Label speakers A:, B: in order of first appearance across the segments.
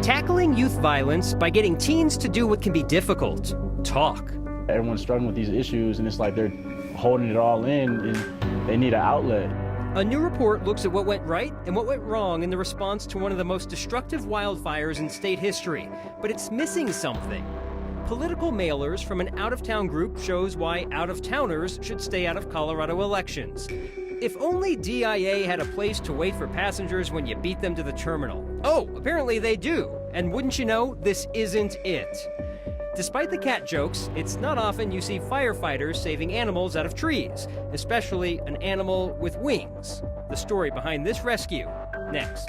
A: Tackling youth violence by getting teens to do what can be difficult: talk.
B: Everyone's struggling with these issues, and it's like they're holding it all in, and they need an outlet.
A: A new report looks at what went right and what went wrong in the response to one of the most destructive wildfires in state history. But it's missing something. Political mailers from an out-of-town group shows why out-of-towners should stay out of Colorado elections. If only DIA had a place to wait for passengers when you beat them to the terminal. Oh, apparently they do. And wouldn't you know, this isn't it. Despite the cat jokes, it's not often you see firefighters saving animals out of trees, especially an animal with wings. The story behind this rescue, next.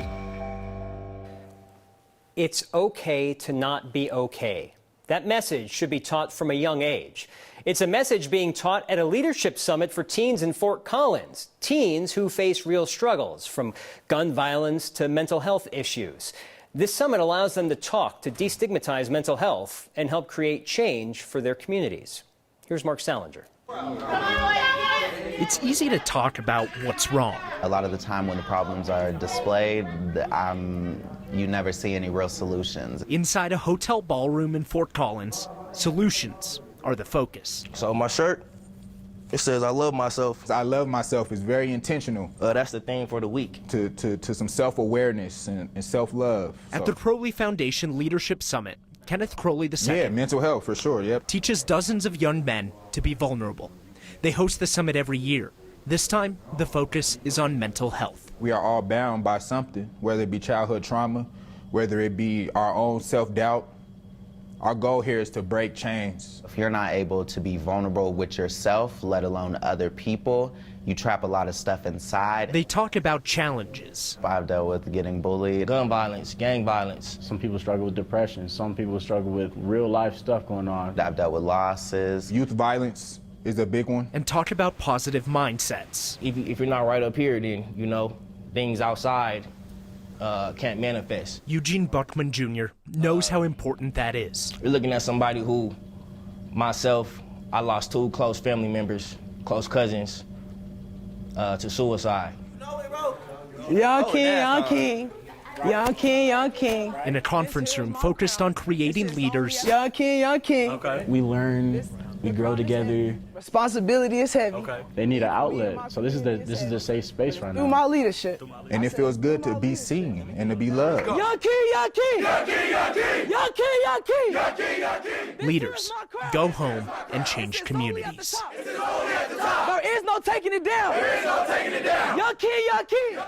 A: It's okay to not be okay. That message should be taught from a young age. It's a message being taught at a leadership summit for teens in Fort Collins. Teens who face real struggles, from gun violence to mental health issues. This summit allows them to talk, to destigmatize mental health, and help create change for their communities. Here's Mark Salinger.
C: It's easy to talk about what's wrong.
D: A lot of the time when the problems are displayed, you never see any real solutions.
C: Inside a hotel ballroom in Fort Collins, solutions are the focus.
E: So my shirt, it says I love myself.
F: I love myself is very intentional.
E: That's the theme for the week.
F: To some self-awareness and self-love.
C: At the Crowley Foundation Leadership Summit, Kenneth Crowley II
F: Yeah, mental health for sure, yep.
C: teaches dozens of young men to be vulnerable. They host the summit every year. This time, the focus is on mental health.
F: We are all bound by something, whether it be childhood trauma, whether it be our own self-doubt. Our goal here is to break chains.
D: If you're not able to be vulnerable with yourself, let alone other people, you trap a lot of stuff inside.
C: They talk about challenges.
D: I've dealt with getting bullied.
E: Gun violence, gang violence.
B: Some people struggle with depression. Some people struggle with real life stuff going on.
D: I've dealt with losses.
F: Youth violence is a big one.
C: And talk about positive mindsets.
E: If you're not right up here, then, you know, things outside can't manifest.
C: Eugene Buckman Jr. knows how important that is.
E: You're looking at somebody who, myself, I lost 2 close family members, close cousins, to suicide.
G: Y'all king.
C: In a conference room focused on creating leaders.
G: Y'all king.
B: Okay. We learn, we grow together.
G: Responsibility is heavy.
B: Okay. They need an outlet, so this is the safe space right now.
G: Through my leadership.
F: And it feels good to be seen and to be loved.
G: Y'all king.
C: Leaders go home and change communities.
G: There is no taking it down. Y'all king.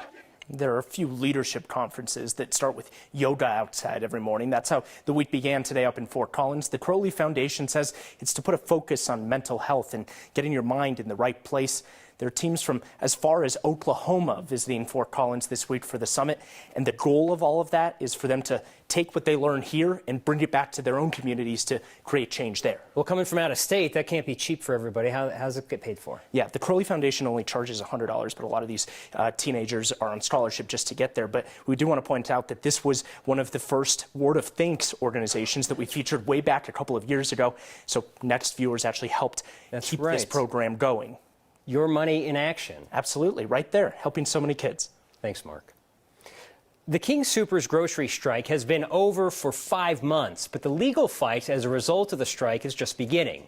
C: There are a few leadership conferences that start with yoga outside every morning. That's how the week began today up in Fort Collins. The Crowley Foundation says it's to put a focus on mental health and getting your mind in the right place. There are teams from as far as Oklahoma visiting Fort Collins this week for the summit. And the goal of all of that is for them to take what they learn here and bring it back to their own communities to create change there.
A: Well, coming from out of state, that can't be cheap for everybody. How does it get paid for?
C: Yeah, the Crowley Foundation only charges $100, but a lot of these teenagers are on scholarship just to get there. But we do want to point out that this was one of the first Word of Thanks organizations that we featured way back a couple of years ago. So Next Viewers actually helped keep this program going.
A: Your money in action.
C: Absolutely, right there, helping so many kids.
A: Thanks, Mark. The King Soopers grocery strike has been over for 5 months, but the legal fight as a result of the strike is just beginning.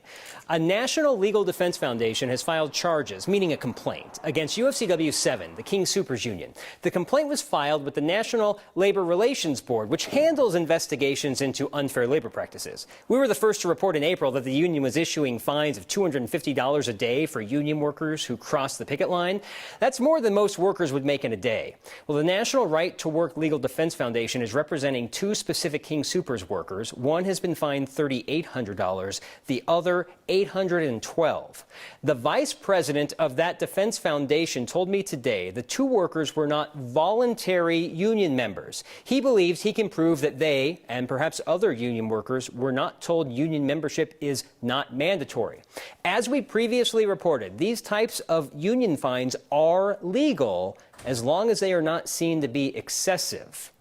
A: A National Legal Defense Foundation has filed charges, meaning a complaint, against UFCW 7, the King Soopers Union. The complaint was filed with the National Labor Relations Board, which handles investigations into unfair labor practices. We were the first to report in April that the union was issuing fines of $250 a day for union workers who crossed the picket line. That's more than most workers would make in a day. Well, the National Right to Work Legal Defense Foundation is representing 2 specific King Soopers workers. One has been fined $3,800, the other $812. The vice president of that defense foundation told me today the 2 workers were not voluntary union members. He believes he can prove that they, and perhaps other union workers, were not told union membership is not mandatory. As we previously reported, these types of union fines are legal as long as they are not seen to be excessive.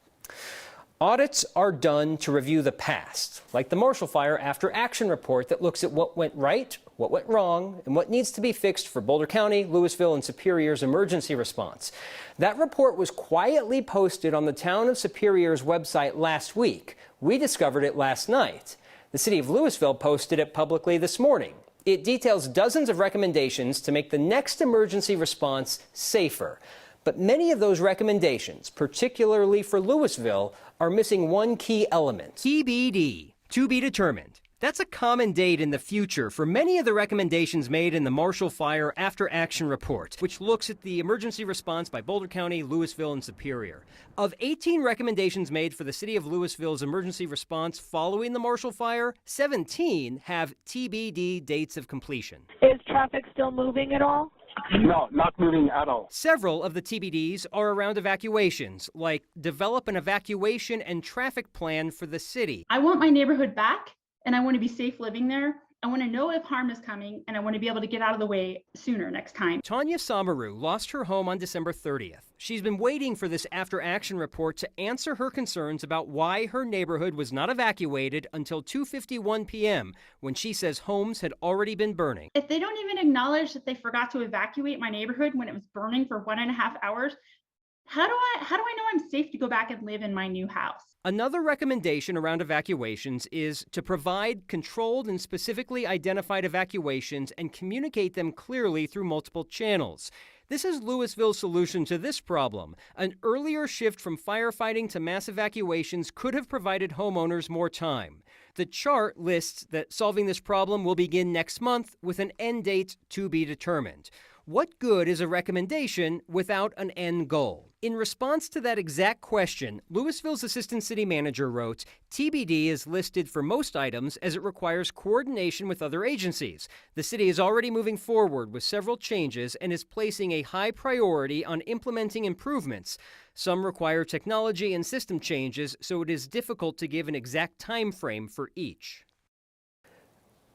A: Audits are done to review the past, like the Marshall Fire After Action Report that looks at what went right, what went wrong, and what needs to be fixed for Boulder County, Louisville, and Superior's emergency response. That report was quietly posted on the Town of Superior's website last week. We discovered it last night. The city of Louisville posted it publicly this morning. It details dozens of recommendations to make the next emergency response safer. But many of those recommendations, particularly for Louisville, are missing one key element. TBD, to be determined. That's a common date in the future for many of the recommendations made in the Marshall Fire After Action Report, which looks at the emergency response by Boulder County, Louisville, and Superior. Of 18 recommendations made for the city of Louisville's emergency response following the Marshall Fire, 17 have TBD dates of completion.
H: Is traffic still moving at all?
I: No, not moving at all.
A: Several of the TBDs are around evacuations, like develop an evacuation and traffic plan for the city.
J: I want my neighborhood back, and I want to be safe living there. I want to know if harm is coming, and I want to be able to get out of the way sooner next time.
A: Tanya Samaru lost her home on December 30th. She's been waiting for this after-action report to answer her concerns about why her neighborhood was not evacuated until 2:51 p.m., when she says homes had already been burning.
J: If they don't even acknowledge that they forgot to evacuate my neighborhood when it was burning for 1.5 hours, how do I know I'm safe to go back and live in my new house?
A: Another recommendation around evacuations is to provide controlled and specifically identified evacuations and communicate them clearly through multiple channels. This is Louisville's solution to this problem. An earlier shift from firefighting to mass evacuations could have provided homeowners more time. The chart lists that solving this problem will begin next month with an end date to be determined. What good is a recommendation without an end goal? In response to that exact question, Louisville's assistant city manager wrote, TBD is listed for most items as it requires coordination with other agencies. The city is already moving forward with several changes and is placing a high priority on implementing improvements. Some require technology and system changes, so it is difficult to give an exact time frame for each.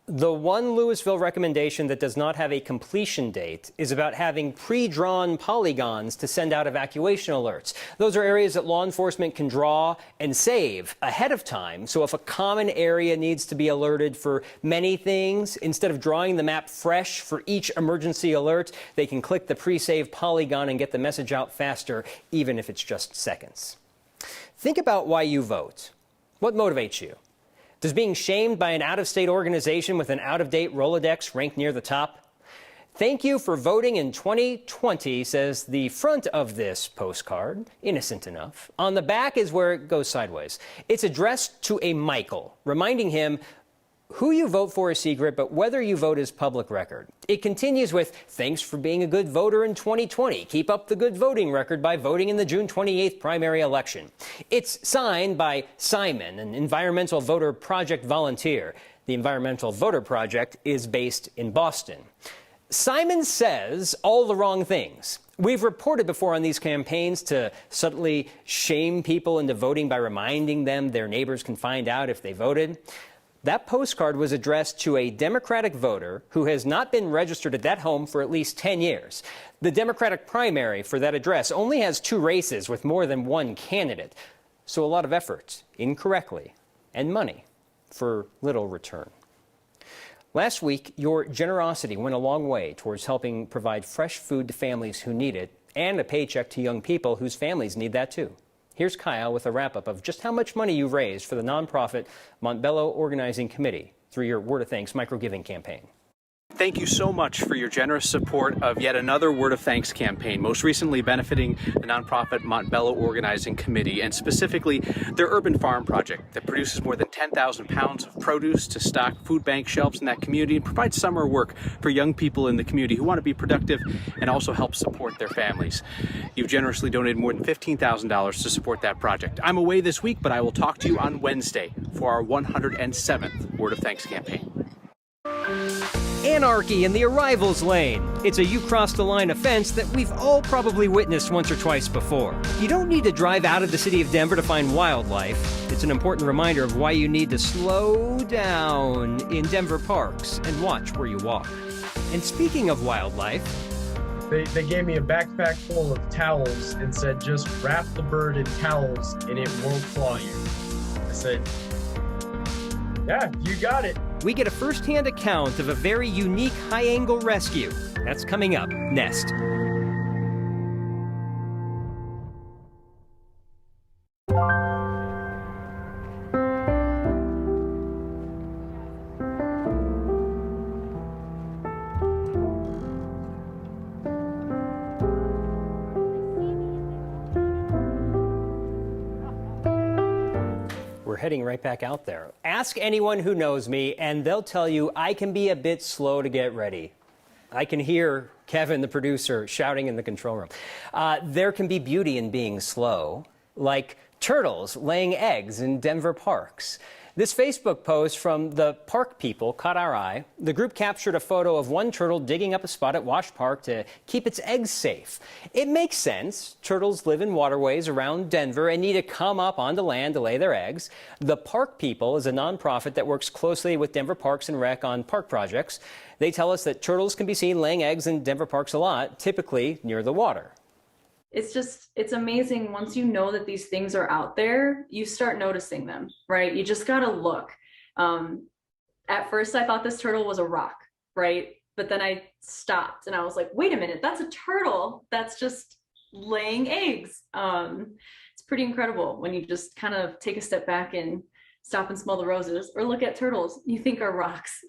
A: The one Louisville recommendation that does not have a completion date is about having pre-drawn polygons to send out evacuation alerts. Those are areas that law enforcement can draw and save ahead of time. So if a common area needs to be alerted for many things, instead of drawing the map fresh for each emergency alert, they can click the pre-saved polygon and get the message out faster, even if it's just seconds. Think about why you vote. What motivates you? Does being shamed by an out-of-state organization with an out-of-date Rolodex rank near the top? Thank you for voting in 2020, says the front of this postcard. Innocent enough. On the back is where it goes sideways. It's addressed to a Michael, reminding him who you vote for is secret, but whether you vote is public record. It continues with, thanks for being a good voter in 2020. Keep up the good voting record by voting in the June 28th primary election. It's signed by Simon, an Environmental Voter Project volunteer. The Environmental Voter Project is based in Boston. Simon says all the wrong things. We've reported before on these campaigns to subtly shame people into voting by reminding them their neighbors can find out if they voted. That postcard was addressed to a Democratic voter who has not been registered at that home for at least 10 years. The Democratic primary for that address only has 2 races with more than one candidate. So a lot of effort, incorrectly, and money for little return. Last week, your generosity went a long way towards helping provide fresh food to families who need it and a paycheck to young people whose families need that too. Here's Kyle with a wrap-up of just how much money you've raised for the nonprofit Montbello Organizing Committee through your Word of Thanks microgiving campaign.
K: Thank you so much for your generous support of yet another Word of Thanks campaign, most recently benefiting the nonprofit Montbello Organizing Committee, and specifically their urban farm project that produces more than 10,000 pounds of produce to stock food bank shelves in that community and provides summer work for young people in the community who want to be productive and also help support their families. You've generously donated more than $15,000 to support that project. I'm away this week, but I will talk to you on Wednesday for our 107th Word of Thanks campaign.
A: Anarchy in the arrivals lane. It's a you crossed the line offense that we've all probably witnessed once or twice before. You don't need to drive out of the city of Denver to find wildlife. It's an important reminder of why you need to slow down in Denver parks and watch where you walk. And speaking of wildlife,
L: They gave me a backpack full of towels and said, just wrap the bird in towels and it won't claw you. I said, yeah, you got it.
A: We get a first-hand account of a very unique high-angle rescue. That's coming up next. We're heading right back out there. Ask anyone who knows me, and they'll tell you I can be a bit slow to get ready. I can hear Kevin, the producer, shouting in the control room. There can be beauty in being slow, like turtles laying eggs in Denver parks. This Facebook post from the park people caught our eye. The group captured a photo of one turtle digging up a spot at Wash Park to keep its eggs safe. It makes sense. Turtles live in waterways around Denver and need to come up onto land to lay their eggs. The Park People is a nonprofit that works closely with Denver Parks and Rec on park projects. They tell us that turtles can be seen laying eggs in Denver parks a lot, typically near the water.
M: It's amazing. Once you know that these things are out there, you start noticing them, right? You just gotta look. At first I thought this turtle was a rock, right? But then I stopped and I was like, wait a minute, that's a turtle that's just laying eggs. It's pretty incredible when you just kind of take a step back and stop and smell the roses or look at turtles you think are rocks.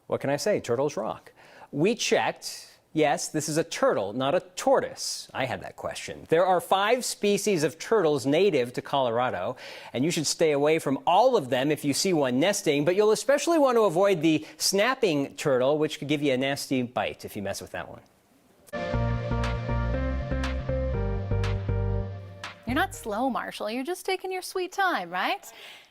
A: What can I say? Turtles rock. We checked. Yes, this is a turtle, not a tortoise. I had that question. There are 5 species of turtles native to Colorado, and you should stay away from all of them if you see one nesting, but you'll especially want to avoid the snapping turtle, which could give you a nasty bite if you mess with that one.
N: You're not slow, Marshall. You're just taking your sweet time, right?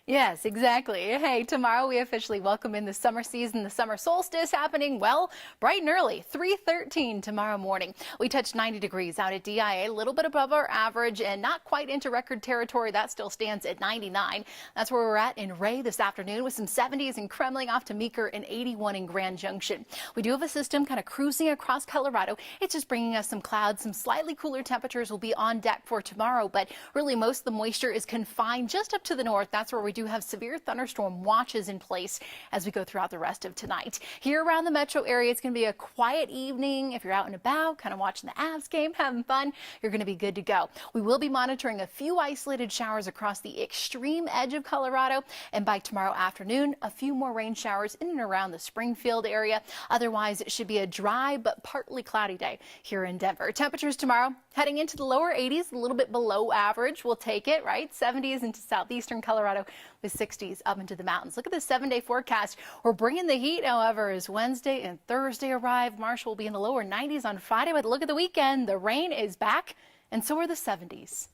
N: Yes, exactly. Hey, tomorrow we officially welcome in the summer season, the summer solstice happening, well, bright and early, 3:13 tomorrow morning. We touched 90 degrees out at DIA, a little bit above our average and not quite into record territory. That still stands at 99. That's where we're at in Ray this afternoon with some 70s in Kremling off to Meeker and 81 in Grand Junction. We do have a system kind of cruising across Colorado. It's just bringing us some clouds. Some slightly cooler temperatures will be on deck for tomorrow, but really most of the moisture is confined just up to the north. That's where we do have severe thunderstorm watches in place as we go throughout the rest of tonight. Here around the metro area, it's going to be a quiet evening. If you're out and about, kind of watching the Avs game, having fun, you're going to be good to go. We will be monitoring a few isolated showers across the extreme edge of Colorado, and by tomorrow afternoon, a few more rain showers in and around the Springfield area. Otherwise, it should be a dry but partly cloudy day here in Denver. Temperatures tomorrow heading into the lower 80s, a little bit below average. We'll take it, right? 70s into southeastern Colorado with 60s up into the mountains. Look at the 7-day forecast. We're bringing the heat, however, as Wednesday and Thursday arrive. Marshall will be in the lower 90s on Friday, but look at the weekend. The rain is back, and so are the 70s.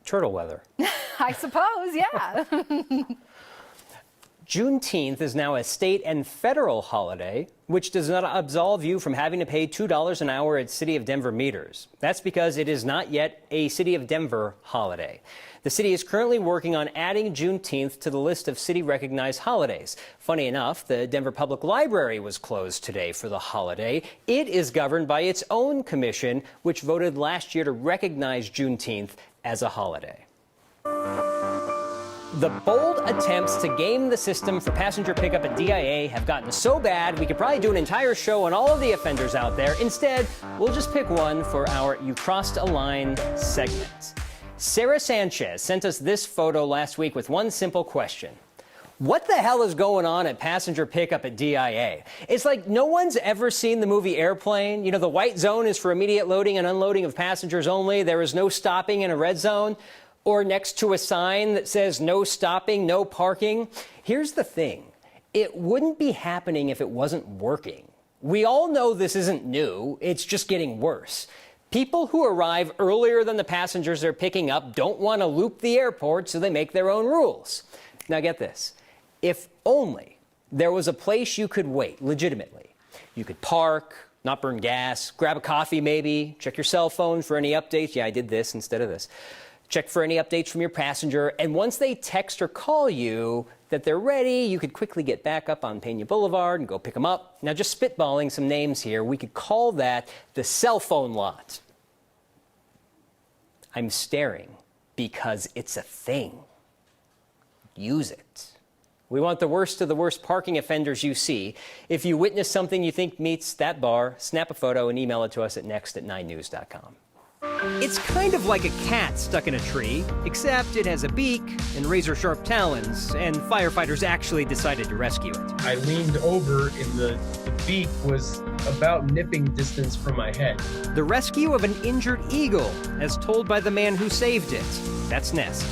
A: Turtle weather.
N: I suppose, yeah.
A: Juneteenth is now a state and federal holiday, which does not absolve you from having to pay $2 an hour at City of Denver meters. That's because it is not yet a City of Denver holiday. The city is currently working on adding Juneteenth to the list of city-recognized holidays. Funny enough, the Denver Public Library was closed today for the holiday. It is governed by its own commission, which voted last year to recognize Juneteenth as a holiday. The bold attempts to game the system for passenger pickup at DIA have gotten so bad we could probably do an entire show on all of the offenders out there. Instead, we'll just pick one for our You Crossed a Line segment. Sarah Sanchez sent us this photo last week with one simple question. What the hell is going on at passenger pickup at DIA? It's like no one's ever seen the movie Airplane. You know, the white zone is for immediate loading and unloading of passengers only. There is no stopping in a red zone. Or next to a sign that says no stopping, no parking. Here's the thing. It wouldn't be happening if it wasn't working. We all know this isn't new. It's just getting worse. People who arrive earlier than the passengers they're picking up don't want to loop the airport, so they make their own rules. Now get this. If only there was a place you could wait legitimately. You could park, not burn gas, grab a coffee maybe, check your cell phone for any updates. Yeah, I did this instead of this. Check for any updates from your passenger, and once they text or call you that they're ready, you could quickly get back up on Pena Boulevard and go pick them up. Now, just spitballing some names here, we could call that the cell phone lot. I'm staring because it's a thing. Use it. We want the worst of the worst parking offenders you see. If you witness something you think meets that bar, snap a photo and email it to us at next@9news.com. It's kind of like a cat stuck in a tree, except it has a beak and razor-sharp talons, and firefighters actually decided to rescue it.
L: I leaned over and the beak was about nipping distance from my head.
A: The rescue of an injured eagle, as told by the man who saved it. That's Nest.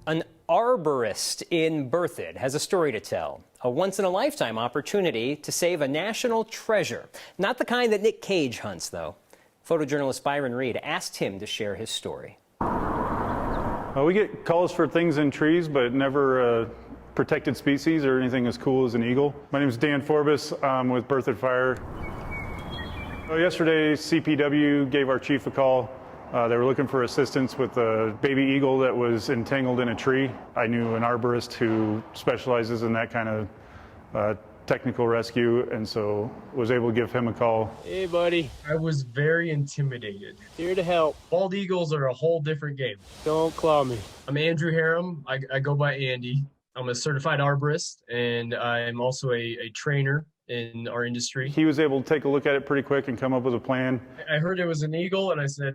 A: An arborist in Berthoud has a story to tell, a once-in-a-lifetime opportunity to save a national treasure. Not the kind that Nick Cage hunts, though. Photojournalist Byron Reed asked him to share his story.
O: We get calls for things in trees, but never protected species or anything as cool as an eagle. My name is Dan Forbes. I'm with Wildfire. Yesterday, CPW gave our chief a call. They were looking for assistance with a baby eagle that was entangled in a tree. I knew an arborist who specializes in that kind of technical rescue, and so was able to give him a call.
L: Hey, buddy. I was very intimidated.
G: Here to help.
L: Bald eagles are a whole different game.
G: Don't claw me.
L: I'm Andrew Harem. I go by Andy. I'm a certified arborist, and I'm also a trainer in our industry.
O: He was able to take a look at it pretty quick and come up with a plan.
L: I heard it was an eagle, and I said,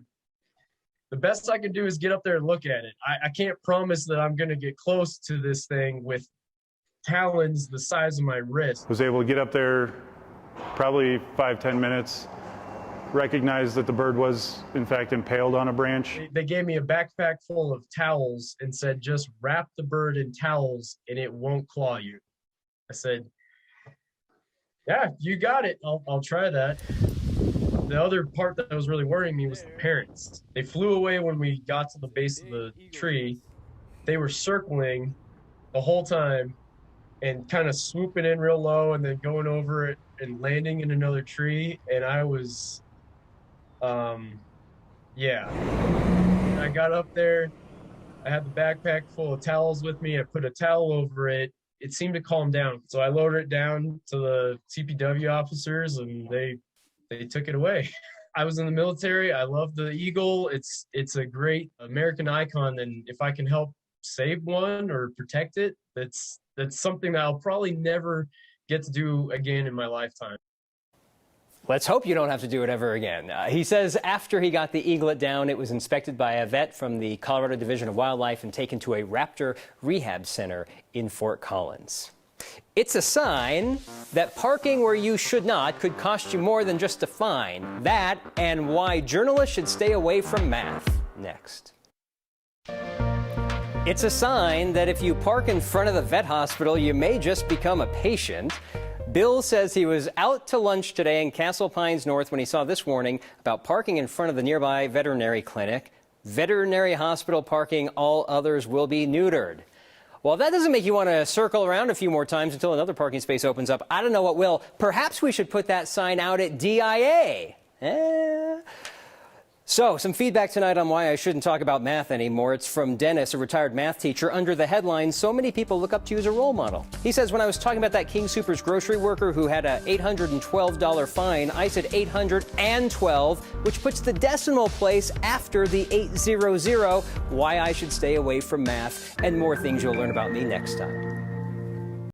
L: the best I can do is get up there and look at it. I can't promise that I'm going to get close to this thing with talons the size of my wrist.
O: Was able to get up there probably 5-10 minutes, recognized that the bird was in fact impaled on a branch.
L: They gave me a backpack full of towels and said, just wrap the bird in towels and it won't claw you. I said, yeah, you got it. I'll try that. The other part that was really worrying me was the parents. They flew away when we got to the base of the tree. They were circling the whole time and kind of swooping in real low and then going over it and landing in another tree. And I was, yeah. I got up there. I had the backpack full of towels with me. I put a towel over it. It seemed to calm down. So I lowered it down to the CPW officers and they took it away. I was in the military. I love the eagle. It's a great American icon, and if I can help save one or protect it, that's something that I'll probably never get to do again in my lifetime.
A: Let's hope you don't have to do it ever again. He says after he got the eaglet down, it was inspected by a vet from the Colorado Division of Wildlife and taken to a raptor rehab center in Fort Collins. It's a sign that parking where you should not could cost you more than just a fine. That and why journalists should stay away from math. Next. It's a sign that if you park in front of the vet hospital, you may just become a patient. Bill says he was out to lunch today in Castle Pines North when he saw this warning about parking in front of the nearby veterinary clinic. Veterinary hospital parking, all others will be neutered. Well, that doesn't make you want to circle around a few more times until another parking space opens up. I don't know what will. Perhaps we should put that sign out at DIA. So, some feedback tonight on why I shouldn't talk about math anymore. It's from Dennis, a retired math teacher, under the headline, "So many people look up to you as a role model." He says, when I was talking about that King Soopers grocery worker who had a $812 fine, I said 812, which puts the decimal place after the 800. Why I should stay away from math, and more things you'll learn about me next time.